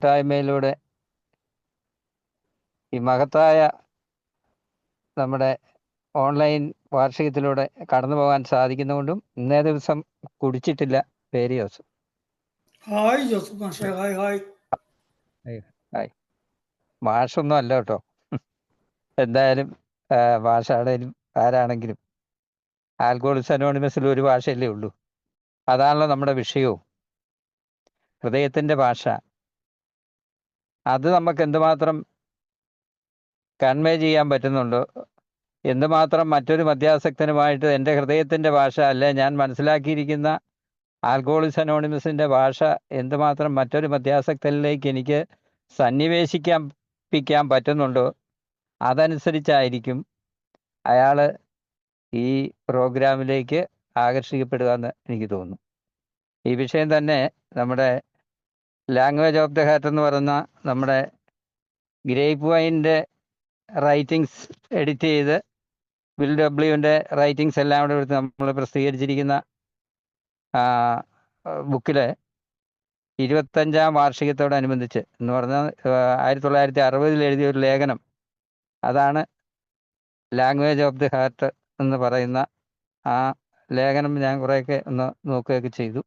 കൂട്ടായ്മയിലൂടെ ഈ മഹത്തായ നമ്മുടെ ഓൺലൈൻ വാർഷികത്തിലൂടെ കടന്നു പോകാൻ സാധിക്കുന്നതുകൊണ്ടും ഇന്നേ ദിവസം കുടിച്ചിട്ടില്ല. പേര് ജോസഫ്. ഹായ് ജോസഫ് മാഷേ, ഹായ് ഹായ്. ഹായ്. മാഷൊന്നും അല്ല കേട്ടോ. എന്തായാലും ഭാഷയാണേലും ആരാണെങ്കിലും ആൽക്കഹോളിക്സ് അനോണിമസിൽ ഒരു ഭാഷയല്ലേ ഉള്ളൂ. അതാണല്ലോ നമ്മുടെ വിഷയവും. ഹൃദയത്തിൻ്റെ ഭാഷ. അത് നമുക്ക് എന്തുമാത്രം കൺവേ ചെയ്യാൻ പറ്റുന്നുണ്ടോ, എന്തുമാത്രം മറ്റൊരു മദ്യാസക്തനുമായിട്ട് എൻ്റെ ഹൃദയത്തിൻ്റെ ഭാഷ അല്ലെ ഞാൻ മനസ്സിലാക്കിയിരിക്കുന്ന ആൽക്കഹോളിക്സ് ഭാഷ എന്തുമാത്രം മറ്റൊരു മദ്യാസക്തനിലേക്ക് എനിക്ക് സന്നിവേശിക്കാൻ പറ്റുന്നുണ്ടോ, അതനുസരിച്ചായിരിക്കും അയാൾ ഈ പ്രോഗ്രാമിലേക്ക് ആകർഷിക്കപ്പെടുക എന്ന് എനിക്ക് തോന്നുന്നു. ഈ വിഷയം തന്നെ നമ്മുടെ ലാംഗ്വേജ് ഓഫ് ദ ഹാർട്ട് എന്ന് പറയുന്ന നമ്മുടെ ഗ്രേപ്പ് വൈൻ്റെ റൈറ്റിങ്സ് എഡിറ്റ് ചെയ്ത് വിൽ ഡബ്ല്യുവിൻ്റെ റൈറ്റിങ്സ് എല്ലാം കൂടെ എടുത്ത് നമ്മൾ പ്രസിദ്ധീകരിച്ചിരിക്കുന്ന ബുക്കിൽ 25ാം വാർഷികത്തോടനുബന്ധിച്ച് എന്ന് പറഞ്ഞാൽ 1960 എഴുതിയ ഒരു ലേഖനം, അതാണ് ലാംഗ്വേജ് ഓഫ് ദി ഹാർട്ട് എന്ന് പറയുന്ന ആ ലേഖനം. ഞാൻ കുറേയൊക്കെ ഒന്ന് നോക്കുകയൊക്കെ ചെയ്തു.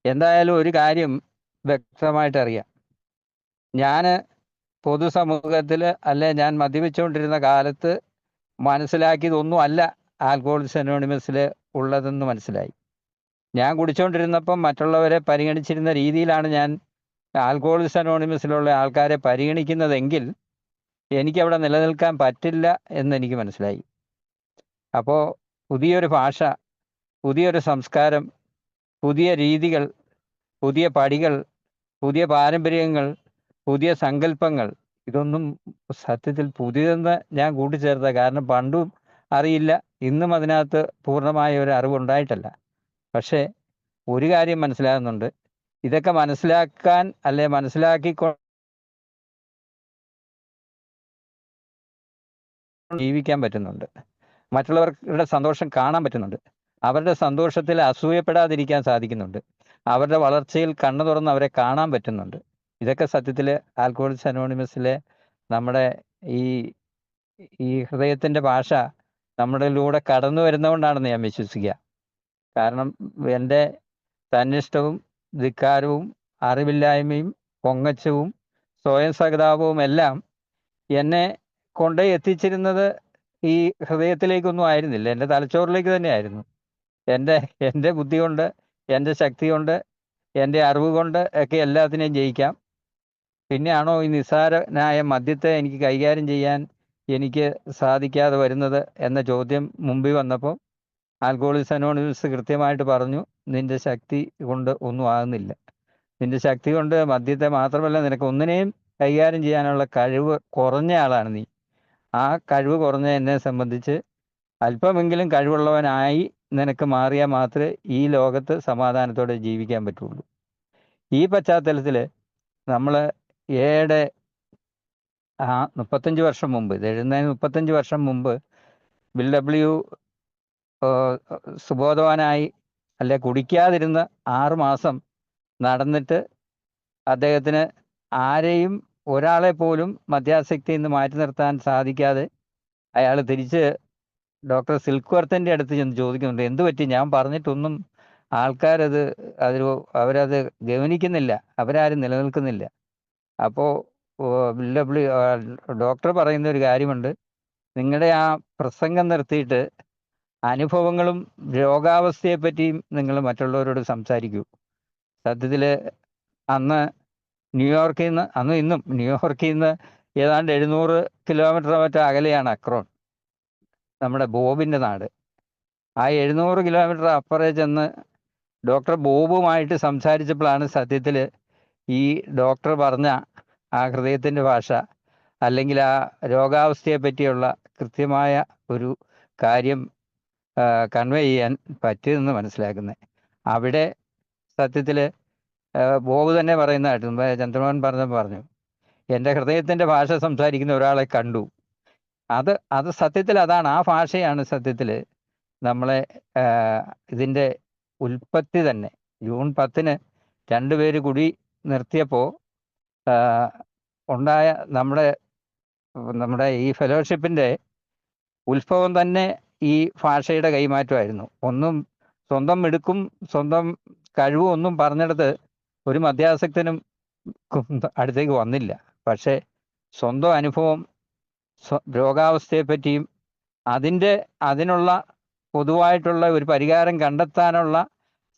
എന്തായാലും ഒരു കാര്യം വ്യക്തമായിട്ട് അറിയാം, ഞാൻ പൊതുസമൂഹത്തിൽ അല്ലെ ഞാൻ മദ്യപിച്ചുകൊണ്ടിരുന്ന കാലത്ത് മനസ്സിലാക്കിയതൊന്നും അല്ല ആൽക്കഹോളിക്സ് അനോണിമസിൽ ഉള്ളതെന്ന് മനസ്സിലായി. ഞാൻ കുടിച്ചുകൊണ്ടിരുന്നപ്പം മറ്റുള്ളവരെ പരിഗണിച്ചിരുന്ന രീതിയിലാണ് ഞാൻ ആൽക്കഹോളിക്സ് അനോണിമസിലുള്ള ആൾക്കാരെ പരിഗണിക്കുന്നതെങ്കിൽ എനിക്കവിടെ നിലനിൽക്കാൻ പറ്റില്ല എന്നെനിക്ക് മനസ്സിലായി. അപ്പോൾ പുതിയൊരു ഭാഷ, പുതിയൊരു സംസ്കാരം, പുതിയ രീതികൾ, പുതിയ പടികൾ, പുതിയ പാരമ്പര്യങ്ങൾ, പുതിയ സങ്കല്പങ്ങൾ, ഇതൊന്നും സത്യത്തിൽ പുതിയതെന്ന് ഞാൻ കൂട്ടിച്ചേർത്ത. കാരണം പണ്ടും അറിയില്ല, ഇന്നും അതിനകത്ത് പൂർണ്ണമായ ഒരു അറിവുണ്ടായിട്ടല്ല. പക്ഷേ ഒരു കാര്യം മനസ്സിലാകുന്നുണ്ട്, ഇതൊക്കെ മനസ്സിലാക്കാൻ അല്ലെ ജീവിക്കാൻ പറ്റുന്നുണ്ട്, മറ്റുള്ളവരുടെ സന്തോഷം കാണാൻ പറ്റുന്നുണ്ട്, അവരുടെ സന്തോഷത്തിൽ അസൂയപ്പെടാതിരിക്കാൻ സാധിക്കുന്നുണ്ട്, അവരുടെ വളർച്ചയിൽ കണ്ണു തുറന്ന് അവരെ കാണാൻ പറ്റുന്നുണ്ട്. ഇതൊക്കെ സത്യത്തിൽ ആൽക്കഹോളിക്സ് അനോണിമസിലെ നമ്മുടെ ഈ ഹൃദയത്തിൻ്റെ ഭാഷ നമ്മളിലൂടെ കടന്നു വരുന്നതുകൊണ്ടാണെന്ന് ഞാൻ വിശ്വസിക്കുക. കാരണം എൻ്റെ തന്നിഷ്ടവും ധിക്കാരവും അറിവില്ലായ്മയും പൊങ്ങച്ചവും സ്വയം സഹതാപവും എല്ലാം എന്നെ കൊണ്ടേ എത്തിച്ചിരുന്നത് ഈ ഹൃദയത്തിലേക്കൊന്നും ആയിരുന്നില്ല, എൻ്റെ തലച്ചോറിലേക്ക് തന്നെയായിരുന്നു. എൻ്റെ ബുദ്ധി കൊണ്ട്, എൻ്റെ ശക്തി കൊണ്ട്, എൻ്റെ അറിവ് കൊണ്ട് ഒക്കെ എല്ലാത്തിനെയും ജയിക്കാം. പിന്നെയാണോ ഈ നിസ്സാരനായ മദ്യത്തെ എനിക്ക് കൈകാര്യം ചെയ്യാൻ എനിക്ക് സാധിക്കാതെ വരുന്നത് എന്ന ചോദ്യം മുമ്പിൽ വന്നപ്പോൾ ആൽക്കഹോളിക്സ് അനോണിമസ് കൃത്യമായിട്ട് പറഞ്ഞു, നിൻ്റെ ശക്തി കൊണ്ട് ഒന്നും ആകുന്നില്ല. നിൻ്റെ ശക്തി കൊണ്ട് മദ്യത്തെ മാത്രമല്ല, നിനക്ക് ഒന്നിനെയും കൈകാര്യം ചെയ്യാനുള്ള കഴിവ് കുറഞ്ഞ ആളാണ് നീ. ആ കഴിവ് കുറഞ്ഞ എന്നെ സംബന്ധിച്ച് അല്പമെങ്കിലും കഴിവുള്ളവനായി നിനക്ക് മാറിയാൽ മാത്രമേ ഈ ലോകത്ത് സമാധാനത്തോടെ ജീവിക്കാൻ പറ്റുള്ളൂ. ഈ പശ്ചാത്തലത്തിൽ നമ്മൾ ഏടെ 35 വർഷം മുമ്പ്, ഇത് എഴുതുന്നതിന് 35 വർഷം മുമ്പ് വിൽ ഡബ്ല്യു സുബോധവാനായി അല്ലെ കുടിക്കാതിരുന്ന് 6 മാസം നടന്നിട്ട് അദ്ദേഹത്തിന് ആരെയും ഒരാളെ പോലും മദ്യാസക്തിയിൽ നിന്ന് മാറ്റി നിർത്താൻ സാധിക്കാതെ അയാൾ തിരിച്ച് ഡോക്ടർ സിൽക്വർത്തിൻ്റെ അടുത്ത് ചെന്ന് ചോദിക്കുന്നുണ്ട്, എന്ത് പറ്റി, ഞാൻ പറഞ്ഞിട്ടൊന്നും അവരത് ഗവനിക്കുന്നില്ല, അവരാരും നിലനിൽക്കുന്നില്ല. അപ്പോൾ ഡോക്ടർ പറയുന്ന ഒരു കാര്യമുണ്ട്, നിങ്ങളുടെ ആ പ്രസംഗം നിർത്തിയിട്ട് അനുഭവങ്ങളും രോഗാവസ്ഥയെപ്പറ്റിയും നിങ്ങൾ മറ്റുള്ളവരോട് സംസാരിക്കൂ. സത്യത്തിൽ അന്ന് ന്യൂയോർക്കിൽ നിന്ന്, അന്നും ഇന്നും ന്യൂയോർക്കിൽ നിന്ന് ഏതാണ്ട് 700 കിലോമീറ്റർ മറ്റോ അകലെയാണ് അക്രോൺ, നമ്മുടെ ബോബിൻ്റെ നാട്. ആ 700 കിലോമീറ്റർ അപ്പുറേ ചെന്ന് ഡോക്ടർ ബോബുമായിട്ട് സംസാരിച്ചപ്പോഴാണ് സത്യത്തിൽ ഈ ഡോക്ടർ പറഞ്ഞ ആ ഹൃദയത്തിൻ്റെ ഭാഷ അല്ലെങ്കിൽ ആ രോഗാവസ്ഥയെ പറ്റിയുള്ള കൃത്യമായ ഒരു കാര്യം കൺവേ ചെയ്യാൻ പറ്റിയതെന്ന് മനസ്സിലാക്കുന്നത്. അവിടെ സത്യത്തിൽ ബോബ് തന്നെ പറയുന്നതായിട്ട് മുമ്പ് ചന്ദ്രമോഹൻ പറഞ്ഞു, എൻ്റെ ഹൃദയത്തിൻ്റെ ഭാഷ സംസാരിക്കുന്ന ഒരാളെ കണ്ടു. അത് സത്യത്തിൽ അതാണ്, ആ ഭാഷയാണ് സത്യത്തിൽ നമ്മളെ ഇതിൻ്റെ ഉൽപ്പത്തി തന്നെ. ജൂൺ 10 രണ്ടുപേര് കുടി നിർത്തിയപ്പോൾ ഉണ്ടായ നമ്മുടെ നമ്മുടെ ഈ ഫെലോഷിപ്പിൻ്റെ ഉത്ഭവം തന്നെ ഈ ഭാഷയുടെ കൈമാറ്റമായിരുന്നു. ഒന്നും സ്വന്തം മിടുക്കും സ്വന്തം കഴിവും ഒന്നും പറഞ്ഞെടുത്ത് ഒരു മധ്യാസക്തനും അടുത്തേക്ക് വന്നില്ല. പക്ഷേ സ്വന്തം അനുഭവം, രോഗാവസ്ഥയെപ്പറ്റിയും അതിനുള്ള പൊതുവായിട്ടുള്ള ഒരു പരിഹാരം കണ്ടെത്താനുള്ള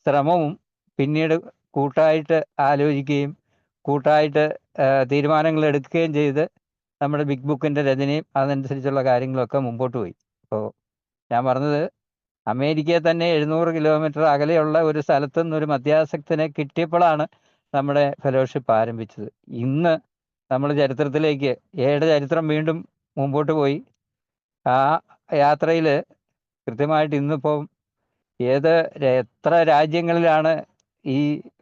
ശ്രമവും പിന്നീട് കൂട്ടായിട്ട് ആലോചിക്കുകയും കൂട്ടായിട്ട് തീരുമാനങ്ങൾ എടുക്കുകയും ചെയ്ത് നമ്മുടെ ബിഗ് ബുക്കിൻ്റെ രചനയും അതനുസരിച്ചുള്ള കാര്യങ്ങളൊക്കെ മുമ്പോട്ട് പോയി. അപ്പോൾ ഞാൻ പറഞ്ഞത്, അമേരിക്കയിൽ തന്നെ 700 കിലോമീറ്റർ അകലെയുള്ള ഒരു സ്ഥലത്തു നിന്നൊരു മധ്യാസക്തനെ കിട്ടിയപ്പോഴാണ് നമ്മുടെ ഫെലോഷിപ്പ് ആരംഭിച്ചത്. ഇന്ന് നമ്മൾ ചരിത്രത്തിലേക്ക്, എയുടെ ചരിത്രം വീണ്ടും മുമ്പോട്ട് പോയി. ആ യാത്രയിൽ കൃത്യമായിട്ട് ഇന്നിപ്പം എത്ര രാജ്യങ്ങളിലാണ് ഈ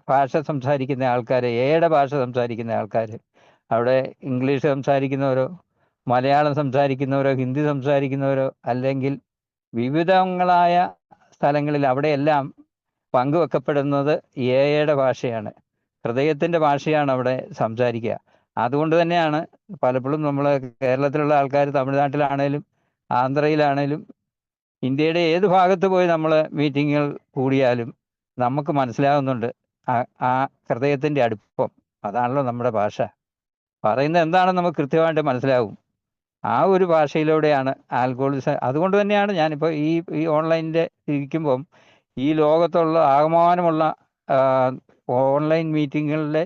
ഭാഷ സംസാരിക്കുന്ന ആൾക്കാർ, എയുടെ ഭാഷ സംസാരിക്കുന്ന ആൾക്കാർ. അവിടെ ഇംഗ്ലീഷ് സംസാരിക്കുന്നവരോ, മലയാളം സംസാരിക്കുന്നവരോ, ഹിന്ദി സംസാരിക്കുന്നവരോ, അല്ലെങ്കിൽ വിവിധങ്ങളായ സ്ഥലങ്ങളിൽ അവിടെയെല്ലാം പങ്കുവെക്കപ്പെടുന്നത് എയുടെ ഭാഷയാണ്, ഹൃദയത്തിൻ്റെ ഭാഷയാണ് അവിടെ സംസാരിക്കുക. അതുകൊണ്ട് തന്നെയാണ് പലപ്പോഴും നമ്മൾ കേരളത്തിലുള്ള ആൾക്കാർ തമിഴ്നാട്ടിലാണേലും ആന്ധ്രയിലാണേലും ഇന്ത്യയുടെ ഏത് ഭാഗത്ത് പോയി നമ്മൾ മീറ്റിങ്ങുകൾ കൂടിയാലും നമുക്ക് മനസ്സിലാകുന്നുണ്ട് ആ ഹൃദയത്തിൻ്റെ അടുപ്പം. അതാണല്ലോ നമ്മുടെ ഭാഷ. പറയുന്നത് എന്താണെന്ന് നമുക്ക് കൃത്യമായിട്ട് മനസ്സിലാവും. ആ ഒരു ഭാഷയിലൂടെയാണ് ആൽഗോളിസം. അതുകൊണ്ട് തന്നെയാണ് ഞാനിപ്പോൾ ഈ ഓൺലൈനിൻ്റെ ഇരിക്കുമ്പം ഈ ലോകത്തുള്ള ആകമാനമുള്ള ഓൺലൈൻ മീറ്റിങ്ങുകളിലെ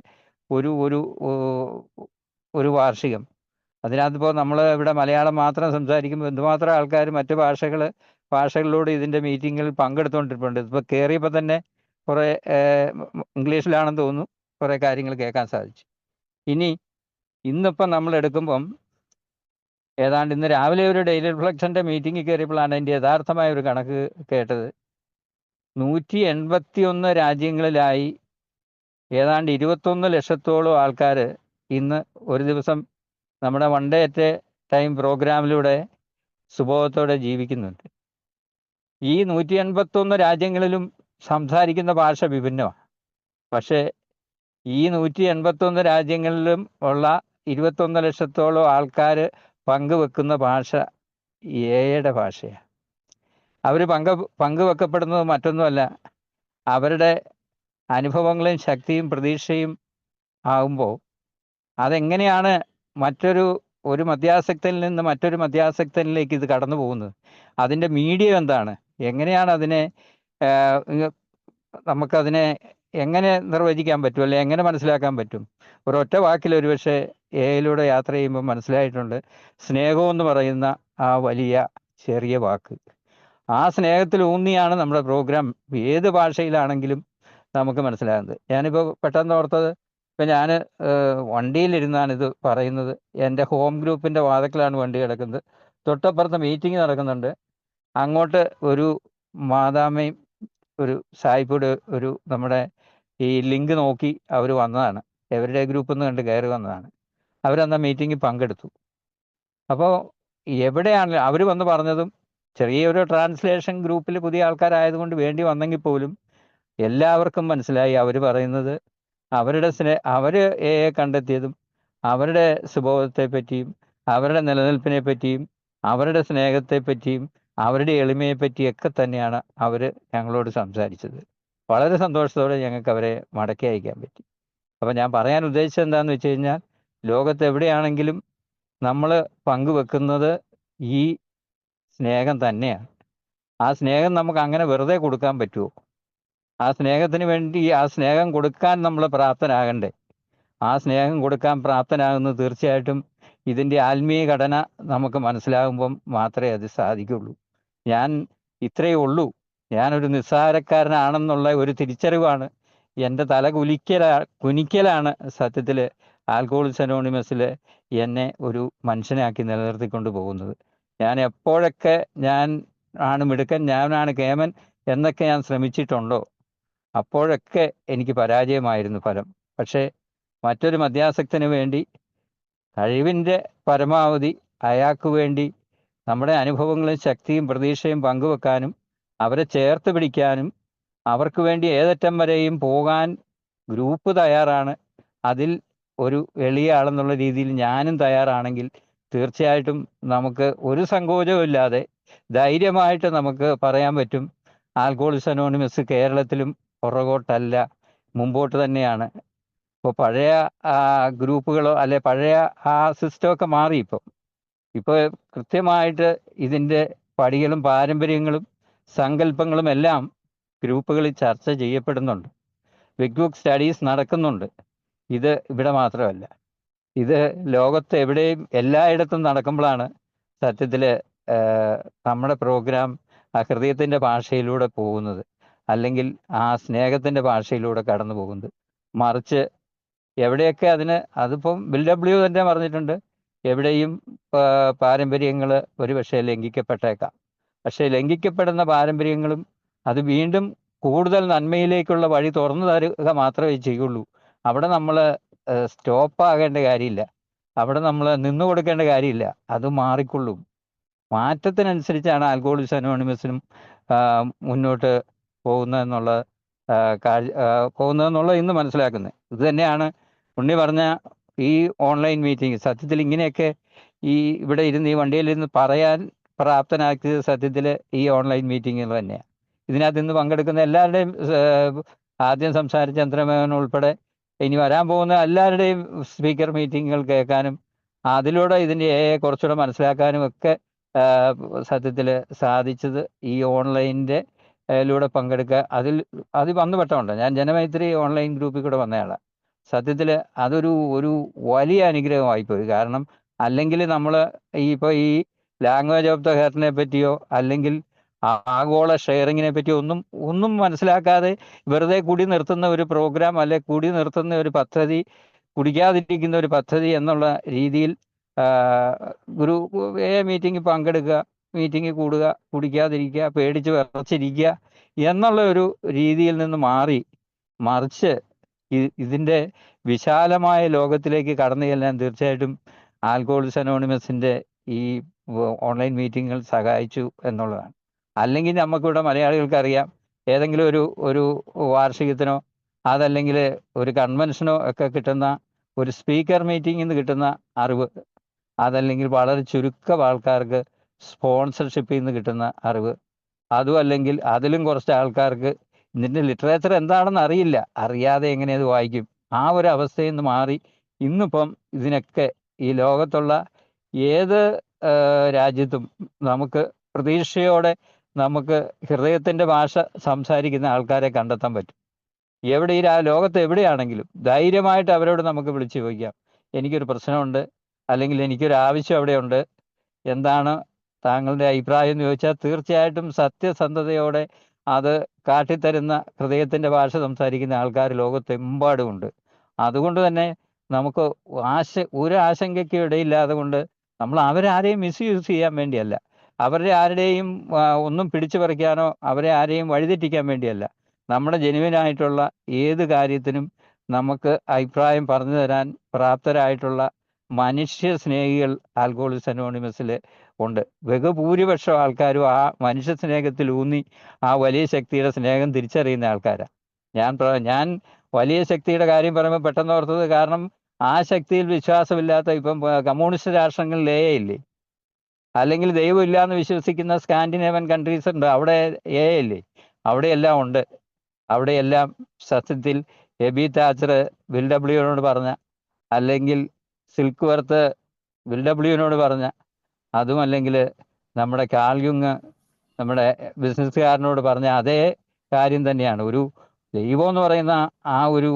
ഒരു ഒരു ഒരു വാർഷികം, അതിനകത്തിപ്പോൾ നമ്മൾ ഇവിടെ മലയാളം മാത്രം സംസാരിക്കുമ്പോൾ എന്തുമാത്രം ആൾക്കാർ മറ്റ് ഭാഷകളിലൂടെ ഇതിൻ്റെ മീറ്റിങ്ങിൽ പങ്കെടുത്തുകൊണ്ടിരിപ്പുണ്ട്. ഇപ്പോൾ കയറിയപ്പോൾ തന്നെ കുറേ ഇംഗ്ലീഷിലാണെന്ന് തോന്നുന്നു കുറേ കാര്യങ്ങൾ കേൾക്കാൻ സാധിച്ചു. ഇന്നിപ്പം നമ്മൾ എടുക്കുമ്പം ഏതാണ്ട് ഇന്ന് രാവിലെ ഒരു ഡെയിലി റിഫ്ലക്ഷൻ്റെ മീറ്റിങ്ങിൽ കയറിയപ്പോഴാണ് അതിൻ്റെ യഥാർത്ഥമായ ഒരു കണക്ക് കേട്ടത്. 181 രാജ്യങ്ങളിലായി ഏതാണ്ട് 21 ലക്ഷത്തോളം ആൾക്കാർ ഇന്ന് ഒരു ദിവസം നമ്മുടെ one day at A time പ്രോഗ്രാമിലൂടെ സുബോധത്തോടെ ജീവിക്കുന്നുണ്ട്. ഈ 181 രാജ്യങ്ങളിലും സംസാരിക്കുന്ന ഭാഷ വിഭിന്നമാണ്. പക്ഷേ ഈ 181 രാജ്യങ്ങളിലും ഉള്ള 21 ലക്ഷത്തോളം ആൾക്കാർ പങ്കുവെക്കുന്ന ഭാഷ എയുടെ ഭാഷയാണ്. അവർ പങ്കുവെക്കപ്പെടുന്നത് മറ്റൊന്നുമല്ല, അവരുടെ അനുഭവങ്ങളും ശക്തിയും പ്രതീക്ഷയും ആകുമ്പോൾ അതെങ്ങനെയാണ് ഒരു മധ്യാസക്തനിൽ നിന്ന് മറ്റൊരു മധ്യാസക്തനിലേക്ക് ഇത് കടന്നു പോകുന്നത്, അതിൻ്റെ മീഡിയം എന്താണ്, എങ്ങനെയാണ് അതിനെ നമുക്കതിനെ എങ്ങനെ നിർവചിക്കാൻ പറ്റും, അല്ലെങ്കിൽ എങ്ങനെ മനസ്സിലാക്കാൻ പറ്റും? ഒരൊറ്റ വാക്കിൽ ഒരുപക്ഷെ എയിലൂടെ യാത്ര ചെയ്യുമ്പോൾ മനസ്സിലായിട്ടുണ്ട്. സ്നേഹമെന്ന് പറയുന്ന ആ വലിയ ചെറിയ വാക്ക്, ആ സ്നേഹത്തിൽ ഊന്നിയാണ് നമ്മുടെ പ്രോഗ്രാം ഏത് ഭാഷയിലാണെങ്കിലും നമുക്ക് മനസ്സിലാകുന്നത്. ഞാനിപ്പോൾ പെട്ടെന്ന് ഓർത്തത്, ഇപ്പം ഞാൻ വണ്ടിയിലിരുന്നാണ് ഇത് പറയുന്നത്. എൻ്റെ ഹോം ഗ്രൂപ്പിൻ്റെ വാതിക്കലാണ് വണ്ടി കിടക്കുന്നത്. തൊട്ടപ്പുറത്ത് മീറ്റിംഗ് നടക്കുന്നുണ്ട്. അങ്ങോട്ട് ഒരു മാതാമയും ഒരു സായിപ്പൂടെ നമ്മുടെ ഈ ലിങ്ക് നോക്കി അവർ വന്നതാണ്. എവരുടെ ഗ്രൂപ്പിൽ നിന്ന് കണ്ട് കയറി വന്നതാണ്. അവരന്ന് മീറ്റിങ്ങിൽ പങ്കെടുത്തു. അപ്പോൾ എവിടെയാണെങ്കിലും അവർ വന്ന് പറഞ്ഞതും, ചെറിയൊരു ട്രാൻസ്ലേഷൻ ഗ്രൂപ്പിൽ പുതിയ ആൾക്കാരായതുകൊണ്ട് വേണ്ടി വന്നെങ്കിൽ പോലും എല്ലാവർക്കും മനസ്സിലായി അവർ പറയുന്നത് അവർ കണ്ടെത്തിയതും അവരുടെ സുബോധത്തെ പറ്റിയും അവരുടെ നിലനിൽപ്പിനെ പറ്റിയും അവരുടെ സ്നേഹത്തെ പറ്റിയും അവരുടെ എളിമയെപ്പറ്റിയൊക്കെ തന്നെയാണ് അവർ ഞങ്ങളോട് സംസാരിച്ചത്. വളരെ സന്തോഷത്തോടെ ഞങ്ങൾക്ക് അവരെ മടക്കി അയക്കാൻ പറ്റി. അപ്പം ഞാൻ പറയാൻ ഉദ്ദേശിച്ചത് എന്താണെന്ന് വെച്ച് കഴിഞ്ഞാൽ, ലോകത്ത് എവിടെയാണെങ്കിലും നമ്മൾ പങ്കുവെക്കുന്നത് ഈ സ്നേഹം തന്നെയാണ്. ആ സ്നേഹം നമുക്ക് അങ്ങനെ വെറുതെ കൊടുക്കാൻ പറ്റുമോ? ആ സ്നേഹത്തിന് വേണ്ടി ആ സ്നേഹം കൊടുക്കാൻ നമ്മൾ പ്രാപ്തനാകണ്ടേ? ആ സ്നേഹം കൊടുക്കാൻ പ്രാപ്തനാകുന്നത് തീർച്ചയായിട്ടും ഇതിൻ്റെ ആത്മീയ ഘടന നമുക്ക് മനസ്സിലാകുമ്പം മാത്രമേ അത് സാധിക്കുള്ളൂ. ഞാൻ ഇത്രയേ ഉള്ളൂ, ഞാനൊരു നിസ്സാരക്കാരനാണെന്നുള്ള ഒരു തിരിച്ചറിവാണ്, എൻ്റെ തല കുനിക്കലാണ് സത്യത്തിൽ ആൽക്കഹോളിക്സ് അനോണിമസിൽ എന്നെ ഒരു മനുഷ്യനാക്കി നിലനിർത്തിക്കൊണ്ട് പോകുന്നത്. ഞാൻ എപ്പോഴൊക്കെ ഞാൻ ആണ് മിടുക്കൻ, ഞാനാണ് കേമൻ എന്നൊക്കെ ഞാൻ ശ്രമിച്ചിട്ടുണ്ടോ, അപ്പോഴൊക്കെ എനിക്ക് പരാജയമായിരുന്നു ഫലം. പക്ഷേ മറ്റൊരു മധ്യാസക്തന് വേണ്ടി കഴിവിൻ്റെ പരമാവധി അയാൾക്ക് വേണ്ടി നമ്മുടെ അനുഭവങ്ങളും ശക്തിയും പ്രതീക്ഷയും പങ്കുവെക്കാനും അവരെ ചേർത്ത് പിടിക്കാനും അവർക്ക് വേണ്ടി ഏതറ്റം വരെയും പോകാൻ ഗ്രൂപ്പ് തയ്യാറാണ്. അതിൽ ഒരു എളിയ ആളെന്നുള്ള രീതിയിൽ ഞാനും തയ്യാറാണെങ്കിൽ തീർച്ചയായിട്ടും നമുക്ക് ഒരു സങ്കോചവും ഇല്ലാതെ ധൈര്യമായിട്ട് നമുക്ക് പറയാൻ പറ്റും, ആൽക്കഹോളിക്സ് അനോണിമസ് കേരളത്തിലും പുറകോട്ടല്ല, മുമ്പോട്ട് തന്നെയാണ്. ഇപ്പോൾ പഴയ ഗ്രൂപ്പുകളോ അല്ലെ പഴയ ആ സിസ്റ്റമൊക്കെ മാറി. ഇപ്പോൾ കൃത്യമായിട്ട് ഇതിൻ്റെ പടികളും പാരമ്പര്യങ്ങളും സങ്കല്പങ്ങളും എല്ലാം ഗ്രൂപ്പുകളിൽ ചർച്ച ചെയ്യപ്പെടുന്നുണ്ട്. ബിഗ് ബുക്ക് സ്റ്റഡീസ് നടക്കുന്നുണ്ട്. ഇത് ഇവിടെ മാത്രമല്ല, ഇത് ലോകത്ത് എവിടെയും എല്ലായിടത്തും നടക്കുമ്പോഴാണ് സത്യത്തിൽ നമ്മുടെ പ്രോഗ്രാം ആ ഹൃദയത്തിൻ്റെ ഭാഷയിലൂടെ പോകുന്നത്, അല്ലെങ്കിൽ ആ സ്നേഹത്തിൻ്റെ ഭാഷയിലൂടെ കടന്നു പോകുന്നത്. മറിച്ച് എവിടെയൊക്കെ അതിപ്പം ബിൽഡബ്ല്യു തന്നെ പറഞ്ഞിട്ടുണ്ട്, എവിടെയും പാരമ്പര്യങ്ങൾ ഒരുപക്ഷെ ലംഘിക്കപ്പെട്ടേക്കാം. പക്ഷേ ലംഘിക്കപ്പെടുന്ന പാരമ്പര്യങ്ങളും അത് വീണ്ടും കൂടുതൽ നന്മയിലേക്കുള്ള വഴി തുറന്നു തരുക മാത്രമേ ചെയ്യുള്ളൂ. അവിടെ നമ്മൾ സ്റ്റോപ്പാകേണ്ട കാര്യമില്ല, അവിടെ നമ്മൾ നിന്നു കൊടുക്കേണ്ട കാര്യമില്ല. അത് മാറിക്കൊള്ളും. മാറ്റത്തിനനുസരിച്ചാണ് ആൽക്കഹോളിക്സ് അനോണിമസിനും മുന്നോട്ട് പോകുന്നതെന്നുള്ള ഇന്ന് മനസ്സിലാക്കുന്നത്. ഇത് തന്നെയാണ് ഉണ്ണി പറഞ്ഞ ഈ ഓൺലൈൻ മീറ്റിംഗ്. സത്യത്തിൽ ഇങ്ങനെയൊക്കെ ഇവിടെ ഇരുന്ന് ഈ വണ്ടിയിലിരുന്ന് പറയാൻ പ്രാപ്തനാക്കിയത് സത്യത്തിൽ ഈ ഓൺലൈൻ മീറ്റിങ്ങുകൾ തന്നെയാണ്. ഇതിനകത്ത് ഇന്ന് പങ്കെടുക്കുന്ന എല്ലാവരുടെയും, ആദ്യം സംസാരിച്ച ചന്ദ്രമേനോൻ ഉൾപ്പെടെ ഇനി വരാൻ പോകുന്ന എല്ലാവരുടെയും സ്പീക്കർ മീറ്റിങ്ങുകൾ കേൾക്കാനും അതിലൂടെ ഇതിൻ്റെ കുറച്ചുകൂടെ മനസ്സിലാക്കാനും ഒക്കെ സത്യത്തിൽ സാധിച്ചത് ഈ ഓൺലൈനിൻ്റെ ലൂടെ പങ്കെടുക്കുക. അത് വന്നുപെട്ടമുണ്ട്. ഞാൻ ജനമൈത്രി ഓൺലൈൻ ഗ്രൂപ്പിൽ കൂടെ വന്നയാളാണ്. സത്യത്തിൽ അതൊരു വലിയ അനുഗ്രഹമായിപ്പോയി. കാരണം അല്ലെങ്കിൽ നമ്മൾ ഇപ്പോൾ ഈ ലാംഗ്വേജ് ഓഫ് ദ ഹെർട്ടിനെ പറ്റിയോ അല്ലെങ്കിൽ ആഗോള ഷെയറിങ്ങിനെ പറ്റിയോ ഒന്നും മനസ്സിലാക്കാതെ വെറുതെ കുടി നിർത്തുന്ന ഒരു പ്രോഗ്രാം, അല്ലെ കുടി നിർത്തുന്ന ഒരു പദ്ധതി, കുടിക്കാതിരിക്കുന്ന ഒരു പദ്ധതി എന്നുള്ള രീതിയിൽ മീറ്റിംഗിൽ പങ്കെടുക്കുക, മീറ്റിംഗിൽ കൂടുക, കുടിക്കാതിരിക്കുക, പേടിച്ച് വിറച്ചിരിക്കുക എന്നുള്ള ഒരു രീതിയിൽ നിന്ന് മറിച്ച് ഇതിൻ്റെ വിശാലമായ ലോകത്തിലേക്ക് കടന്നു ചെല്ലാൻ തീർച്ചയായിട്ടും ആൽക്കഹോളിക്സ് അനോണിമസിൻ്റെ ഈ ഓൺലൈൻ മീറ്റിങ്ങുകൾ സഹായിച്ചു എന്നുള്ളതാണ്. അല്ലെങ്കിൽ നമുക്കിവിടെ മലയാളികൾക്കറിയാം, ഏതെങ്കിലും ഒരു വാർഷികത്തിനോ അതല്ലെങ്കിൽ ഒരു കൺവെൻഷനോ ഒക്കെ കിട്ടുന്ന ഒരു സ്പീക്കർ മീറ്റിങ്ങിൽ നിന്ന് കിട്ടുന്ന അറിവ്, അതല്ലെങ്കിൽ വളരെ ചുരുക്കം ആൾക്കാർക്ക് സ്പോൺസർഷിപ്പിൽ നിന്ന് കിട്ടുന്ന അറിവ്, അതും അല്ലെങ്കിൽ അതിലും കുറച്ച് ആൾക്കാർക്ക് ഇതിൻ്റെ ലിറ്ററേച്ചർ എന്താണെന്ന് അറിയാതെ എങ്ങനെ അത് വായിക്കും, ആ ഒരു അവസ്ഥയിൽ നിന്ന് മാറി ഇന്നിപ്പം ഇതിനൊക്കെ ഈ ലോകത്തുള്ള ഏത് രാജ്യത്തും നമുക്ക് പ്രതീക്ഷയോടെ നമുക്ക് ഹൃദയത്തിൻ്റെ ഭാഷ സംസാരിക്കുന്ന ആൾക്കാരെ കണ്ടെത്താൻ പറ്റും. എവിടെ ഈ ലോകത്ത് എവിടെയാണെങ്കിലും ധൈര്യമായിട്ട് അവരോട് നമുക്ക് വിളിച്ചു ചോദിക്കാം, എനിക്കൊരു പ്രശ്നമുണ്ട്, അല്ലെങ്കിൽ എനിക്കൊരു ആവശ്യം അവിടെയുണ്ട്, എന്താണ് താങ്കളുടെ അഭിപ്രായം എന്ന് ചോദിച്ചാൽ തീർച്ചയായിട്ടും സത്യസന്ധതയോടെ അത് കാട്ടിത്തരുന്ന ഹൃദയത്തിൻ്റെ ഭാഷ സംസാരിക്കുന്ന ആൾക്കാർ ലോകത്തെമ്പാടുമുണ്ട്. അതുകൊണ്ട് തന്നെ നമുക്ക് ഒരു ആശങ്കയ്ക്കും ഇടയില്ലാതെ കൊണ്ട് നമ്മൾ അവരാരെയും മിസ്യൂസ് ചെയ്യാൻ വേണ്ടിയല്ല, അവരുടെ ആരുടെയും ഒന്നും പിടിച്ചു പറിക്കാനോ അവരെ ആരെയും വഴിതെറ്റിക്കാൻ വേണ്ടിയല്ല, നമ്മുടെ ജെനുവിനായിട്ടുള്ള ഏത് കാര്യത്തിനും നമുക്ക് അഭിപ്രായം പറഞ്ഞു തരാൻ പ്രാപ്തരായിട്ടുള്ള മനുഷ്യ സ്നേഹികൾ ആൽക്കഹോളിക്സ് അനോണിമസിൽ ഉണ്ട്. ബഹുഭൂരിപക്ഷം ആൾക്കാരും ആ മനുഷ്യ സ്നേഹത്തിൽ ഊന്നി ആ വലിയ ശക്തിയുടെ സ്നേഹം തിരിച്ചറിയുന്ന ആൾക്കാരാണ്. ഞാൻ വലിയ ശക്തിയുടെ കാര്യം പറയുമ്പോൾ പെട്ടെന്ന് ഓർത്തത്, കാരണം ആ ശക്തിയിൽ വിശ്വാസമില്ലാത്ത ഇപ്പം കമ്മ്യൂണിസ്റ്റ് രാഷ്ട്രങ്ങളിൽ ഇല്ലേ, അല്ലെങ്കിൽ ദൈവം ഇല്ലാന്ന് വിശ്വസിക്കുന്ന സ്കാൻഡിനേവൻ കൺട്രീസ് ഉണ്ട്, അവിടെ ഇല്ലേ, അവിടെയെല്ലാം ഉണ്ട്. അവിടെയെല്ലാം സത്യത്തിൽ എബി താച്ചർ ബിൽഡബ്ല്യുവിനോട് പറഞ്ഞ, അല്ലെങ്കിൽ സിൽക്ക് വർത്ത് ബിൽഡബ്ല്യുവിനോട് പറഞ്ഞ, അതും അല്ലെങ്കിൽ നമ്മുടെ കാൾ യുങ് നമ്മുടെ ബിസിനസ്സുകാരനോട് പറഞ്ഞ അതേ കാര്യം തന്നെയാണ്. ഒരു ദൈവം എന്ന് പറയുന്ന ആ ഒരു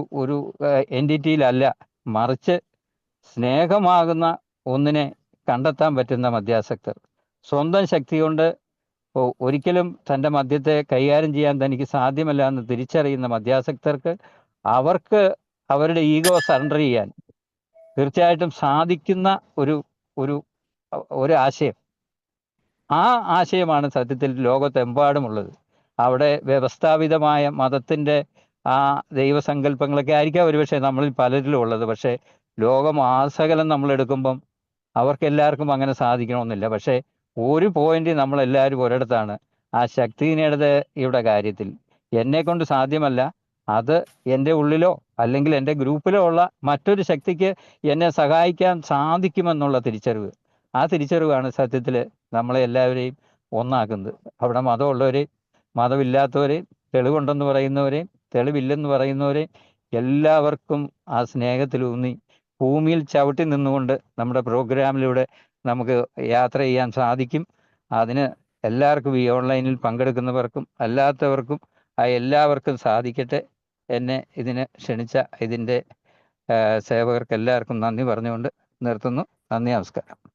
എൻറ്റിറ്റിയിലല്ല, മറിച്ച് സ്നേഹമാകുന്ന ഒന്നിനെ കണ്ടെത്താൻ പറ്റുന്ന മദ്യാസക്തർ. സ്വന്തം ശക്തി കൊണ്ട് ഒരിക്കലും തൻ്റെ മദ്യത്തെ കൈകാര്യം ചെയ്യാൻ തനിക്ക് സാധ്യമല്ല എന്ന് തിരിച്ചറിയുന്ന മദ്യാസക്തർക്ക് അവർക്ക് അവരുടെ ഈഗോ സറണ്ടർ ചെയ്യാൻ തീർച്ചയായിട്ടും സാധിക്കുന്ന ഒരു ആശയം. ആ ആശയമാണ് സത്യത്തിൽ ലോകത്തെമ്പാടുമുള്ളത്. അവിടെ വ്യവസ്ഥാപിതമായ മതത്തിൻ്റെ ആ ദൈവസങ്കല്പങ്ങളൊക്കെ ആയിരിക്കാം ഒരുപക്ഷെ നമ്മളിൽ പലരിലും ഉള്ളത്. പക്ഷേ ലോകമാസകലം നമ്മളെടുക്കുമ്പം അവർക്കെല്ലാവർക്കും അങ്ങനെ സാധിക്കണമെന്നില്ല. പക്ഷേ ഒരു പോയിന്റ് നമ്മളെല്ലാവരും ഒരിടത്താണ്, ആ ശക്തിയുടെ കാര്യത്തിൽ എന്നെക്കൊണ്ട് സാധ്യമല്ല, അത് എൻ്റെ ഉള്ളിലോ അല്ലെങ്കിൽ എൻ്റെ ഗ്രൂപ്പിലോ ഉള്ള മറ്റൊരു ശക്തിക്ക് എന്നെ സഹായിക്കാൻ സാധിക്കുമെന്നുള്ള തിരിച്ചറിവ്. ആ തിരിച്ചറിവാണ് സത്യത്തിൽ നമ്മളെ എല്ലാവരെയും ഒന്നാക്കുന്നത്. അവിടെ മതമുള്ളവരെയും മതമില്ലാത്തവരെയും തെളിവുണ്ടെന്ന് പറയുന്നവരെയും തെളിവില്ലെന്ന് പറയുന്നവരെയും എല്ലാവർക്കും ആ സ്നേഹത്തിലൂന്നി ഭൂമിയിൽ ചവിട്ടി നിന്നുകൊണ്ട് നമ്മുടെ പ്രോഗ്രാമിലൂടെ നമുക്ക് യാത്ര ചെയ്യാൻ സാധിക്കും. അതിന് എല്ലാവർക്കും ഈ ഓൺലൈനിൽ പങ്കെടുക്കുന്നവർക്കും അല്ലാത്തവർക്കും എല്ലാവർക്കും സാധിക്കട്ടെ. എന്നെ ഇതിന് ക്ഷണിച്ച ഇതിൻ്റെ സേവകർക്ക് എല്ലാവർക്കും നന്ദി പറഞ്ഞുകൊണ്ട് നിർത്തുന്നു. നന്ദി, നമസ്കാരം.